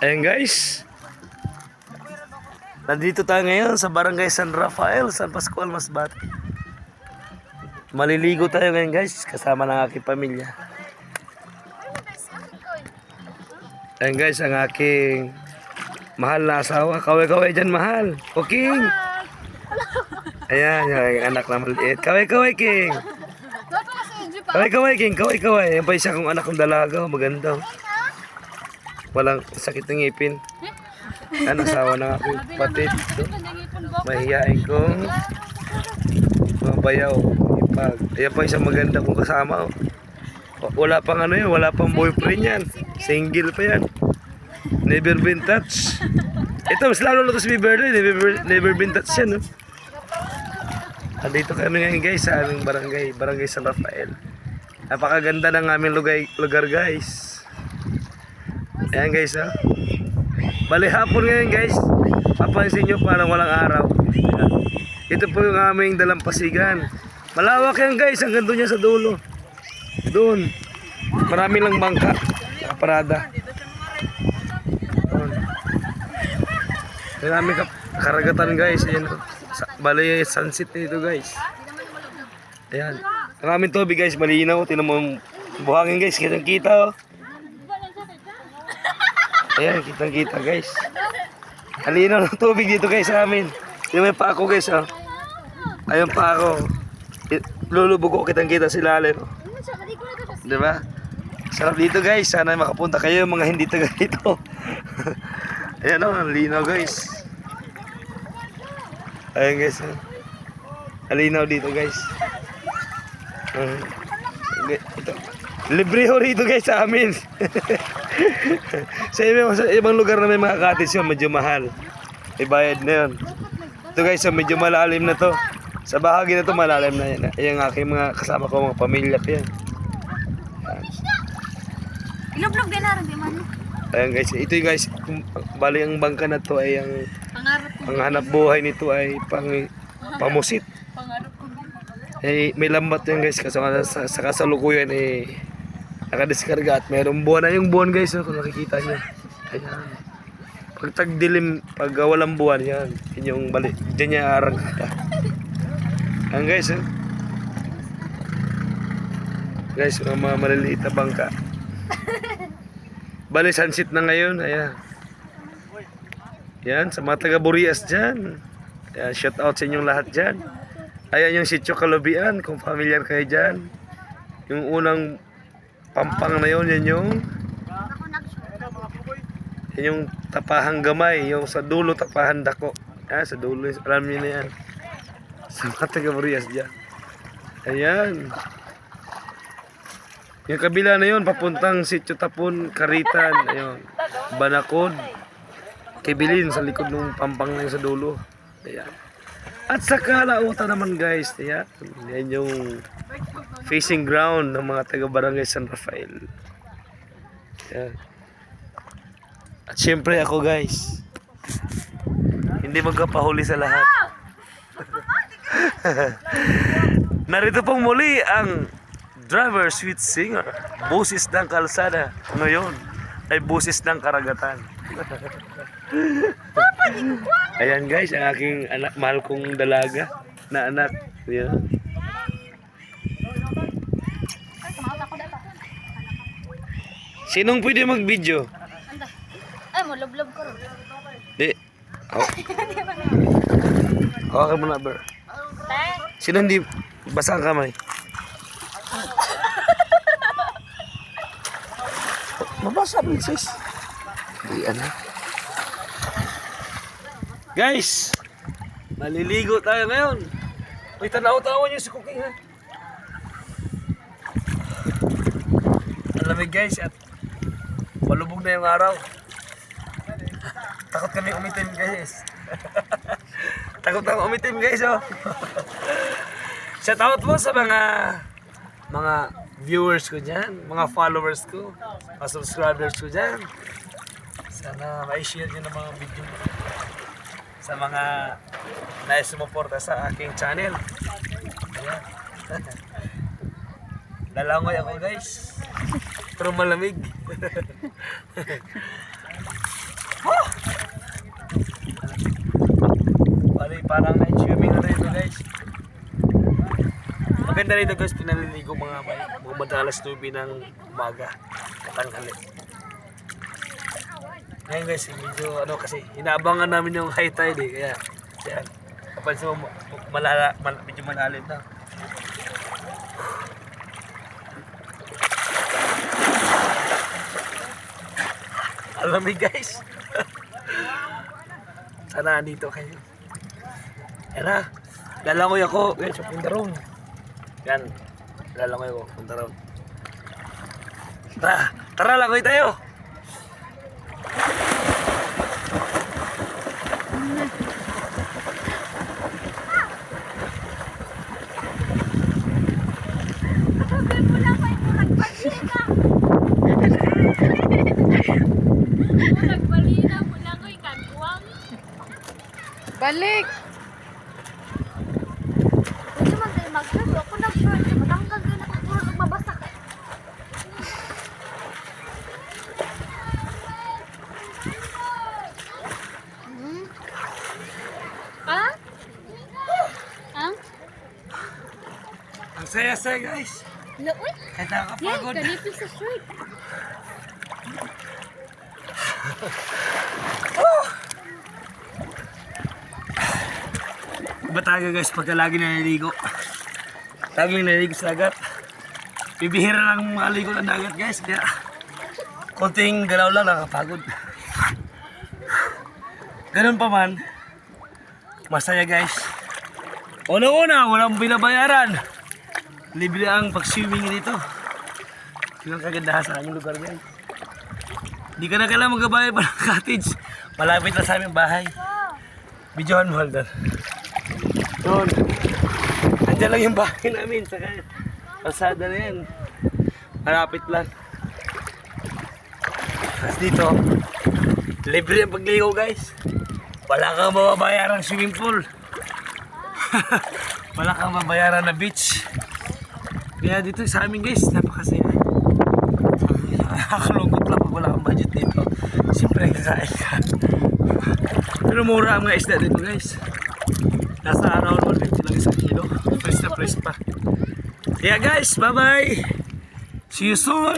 Ayan guys, nandito tayo ngayon sa Barangay San Rafael, San Pascual, Masbate. Maliligo tayo ngayon guys, kasama ng aking pamilya. Ayan guys, ang aking mahal na asawa. Kaway-kaway dyan, mahal. O King. Ayan, yung anak na maliit. Kaway-kaway, King. Kaway-kaway, King. Kaway-kaway. Ayan pa isa kong anak kong dalaga. Maganda. Walang sakit ng ngipin. Ano, asawa ng aking patid. Mahihain kong mabayaw. Ipag. Ayan pa isang maganda kong kasama. Wala pang ano yun, wala pang boyfriend yan. Single pa yan. Never been touched. Ito, mas lalo na ito si Beverly. Never been touched yan, no? Andito kami ngayon guys sa aming barangay, Barangay San Rafael. Napakaganda ng aming lugar guys. Ayan guys, ha. Bali hapon ngayon guys. Papansin nyo parang walang araw. Ito po yung aming dalampasigan. Malawak yan guys, hanggang doon yan sa dulo. Doon. Marami lang bangka. Nakaparada. Doon. Marami karagatan guys. Ayan. Bali sunset dito guys. Ayan. Maraming tubig guys, malinaw. Tingnan mo buhangin guys, kitang kita oh. Ayan, kitang kita guys. Malinaw ng tubig dito guys sa amin. Yung may pako guys oh. Ayun pa ako. Lulubog ko, kitang kita si lalim oh. Diba? Sarap dito guys. Sana makapunta kayo mga hindi taga dito. Ayan o, ang linaw guys. Ayan guys. Alinaw dito guys. Ito. Libre ho rito guys sa amin. Sa ibang lugar na may mga cottage yun, medyo mahal. Ibayad na yun. Ito guys, medyo malalim na to. Sa bahagi na to malalim na yan. Ayan aking mga kasama ko, mga pamilya ko yan. Ilublog din na rin, di man. Ayan guys, ito yung guys, bali ang bangka na to ay ang hanap buhay nito ay pamusit. Eh, may lambat yan guys, kasi sa kasalukuyan eh, nakadiskarga at mayroong buwan na yung buwan guys, kung nakikita nyo. Ayan. Pag tagdilim, pag walang buwan yan, yun yung bali, dyan niya arang kita. Ayan guys, guys, mga maliliit na bangka. Bali sunset na ngayon, ayan. Yan, sa mga taga Burias dyan. Ayan, shout out sa inyong lahat dyan. Ayan yung Sitio Kalubian, kung familiar kayo dyan. Yung unang pampang na yun, yan yung Tapahang Gamay, yung sa dulo Tapahang Dako. Ayan, sa dulo, alam niyo na yan. Sa mga taga Burias dyan. Ayan. Yung kabila na yun, papuntang Sitio Tapon, Karitan, ayun, Banakod, Kibilin, sa likod ng pampang na yun sa dulo. Ayan. At sa Kalauta naman guys, ayan, yan yung facing ground ng mga taga Barangay San Rafael. Ayan. At syempre ako guys, hindi magkapahuli sa lahat. Narito pong muli ang driver, sweet singer, busis ng kalsada. Ngayon ay busis ng karagatan. Ayan guys, ang aking anak, mahal kong dalaga na anak. Ayan. Sinong pwede mag-video? Ay, mo lublob ko rin. Di. Okay mo na, bro. Sino hindi basa ang kamay? Mabasa sis. Ayan na. Guys, maliligo tayo ngayon. Uy, tanaw-tawa niyo si Cooking ha. Ang lamig guys at malubog na yung araw. Takot kami umitim guys. Takot kami umitim guys oh. Shout out mo sa mga viewers ko dyan, mga followers ko, mga subscribers ko dyan. Sana ma-share nyo ng mga video sa mga nais sumuporta sa aking channel. Ayan. Lalangoy ako guys, pero malamig. Parang night swimming na rito guys. Maganda rito guys, pinaliligo mga bay. Bumabad alas 9 ng umaga. Katanghali. Ngayon guys, medyo ano kasi, inaabangan namin yung high tide eh. Kaya, yan. Kapansin mo, medyo malalim na. Alamig guys. Sana andito kayo. Yan na. Lalangoy ako. Yan, sa punta ron. Yan. Lalangoy ako. Punta ron. Tara. Tara, langoy tayo. Sabi mo lang kayo mo nagpalina. Mo nagpalina mo lang ko ikantuang. Balik! Hindi man tayo mag-short. Ako nag-short. Matanggal din ako. Puro nagmabasa ka. Ha? Ha? Ang saya-saya guys. Uy! Kahit Yan, nakakapagod. kanipis sa shirt. Iba talaga guys pagka lagi naliligo. Laging naliligo sa dagat. Bibihira lang maligo ng dagat guys. Kaya konting galaw lang nakakapagod. Ganun pa man. Masaya guys. Unang-una, walang binabayaran. Libre ang pag-swimming dito. Yun ang kagandahan sa aming lugar guys. Hindi ka na kailangan magbabayad pa ng cottage. Malapit na sa aming bahay. Videohan mo Haldan. Doon. Andiyan lang yung bahay namin. Saka pasada na yan. Malapit lang. Tapos dito, libre ang pagligo guys. Wala kang mababayaran swimming pool. Wala kang mabayaran na beach. Kaya dito sa amin guys, napakasaya. Nakakalungkot lang pag wala kang budget dito. Siyempre kakain ka. Pero mura ang mga isda dito guys. Nasa araw 150 lang isang kilo. Fresh na fresh pa. Kaya guys, bye bye. See you soon.